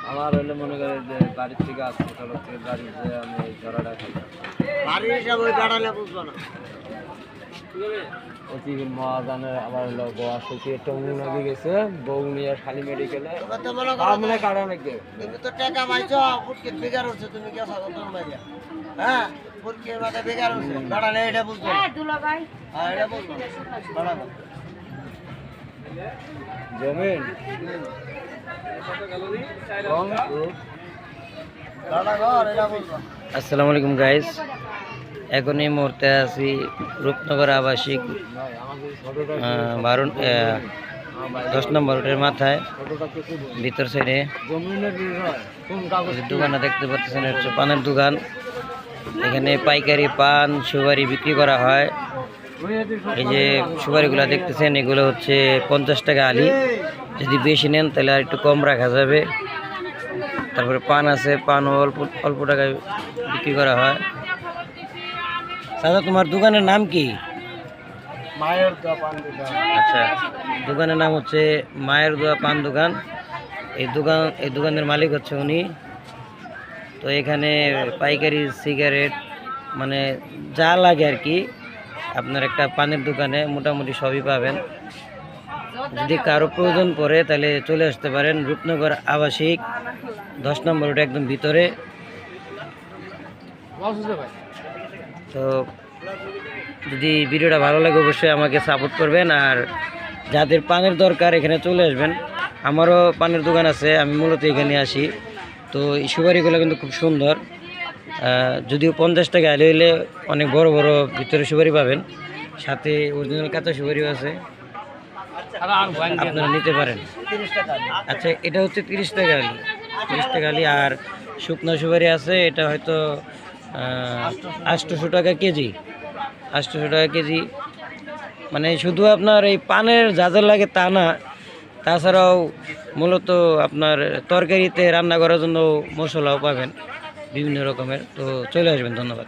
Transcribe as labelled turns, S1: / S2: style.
S1: আমার হলে মনে করে যে বাড়ির থেকে আসছে তরফ থেকে বাড়ি যে আমি এই জড়াটা খাই
S2: বাড়ির হিসাব ওই বেড়ালে বুঝবো না।
S1: অতি মহাদানের আবার হলো গোয়া সত্যি একটা উন্নতি গেছে বউ নিয়ে খালি মেডিকেলে
S2: এবার তো মনে করো
S1: আমরা কাটা নাকি
S2: তুমি তো টাকা পাইছো ফুটকে বেকার হচ্ছে তুমি কে সাগতন মারিয়া হ্যাঁ ফুটকে মাথা বেকার হচ্ছে বেড়ালে এটা বুঝবো না। হ্যাঁ এটা বুঝবো না বেড়ালে
S1: জমিন আসসালামু আলাইকুম গাইস, এখন এই মুহূর্তে আছি রূপনগর আবাসিক 10 নম্বর রোডের মাথায় ভিতর সাইডে দোকানটা দেখতে পাচ্ছেন, এটা হচ্ছে পানের দোকান। এখানে পাইকারি পান সুপারি বিক্রি করা হয়। এই যে সুপারিগুলো দেখতেছেন এগুলো হচ্ছে 50 টাকা আলি, যদি বেশি নেন তাহলে আর একটু কম রাখা যাবে। তারপরে পান আছে, পানও অল্প অল্প টাকায় বিক্রি করা হয়। দাদা তোমার দোকানের নাম কি?
S2: মায়ের দোয়া পান দোকান।
S1: আচ্ছা, দোকানের নাম হচ্ছে মায়ের দোয়া পান দোকান। এই দোকানের মালিক হচ্ছে উনি। তো এখানে পাইকারি সিগারেট মানে যা লাগে আর কি আপনার একটা পানের দোকানে মোটামুটি সবই পাবেন। যদি কারো প্রয়োজন পড়ে তাহলে চলে আসতে পারেন রূপনগর আবাসিক 10 নম্বর রোড একদম ভিতরে। তো যদি ভিডিওটা ভালো লাগে অবশ্যই আমাকে সাপোর্ট করবেন, আর যাদের পানের দরকার এখানে চলে আসবেন। আমারও পানের দোকান আছে, আমি মূলত এখানে আসি। তো এই সুপারিগুলো কিন্তু খুব সুন্দর, যদিও 50 টাকা আলি হইলে অনেক বড় বড় ভিতরে সুপারি পাবেন, সাথে অরিজিনাল কাঁচা সুপারিও আছে, আপনারা নিতে পারেন। আচ্ছা, এটা হচ্ছে 30 টাকা আলি, 30 টাকা আলি। আর শুকনো সুপারি আছে, এটা হয়তো 800 টাকা কেজি, 800 টাকা কেজি। মানে শুধু আপনার এই পানের যা যা লাগে তা না, তাছাড়াও মূলত আপনার তরকারিতে রান্না করার জন্য মশলাও পাবেন বিভিন্ন রকমের। তো চলে আসবেন, ধন্যবাদ।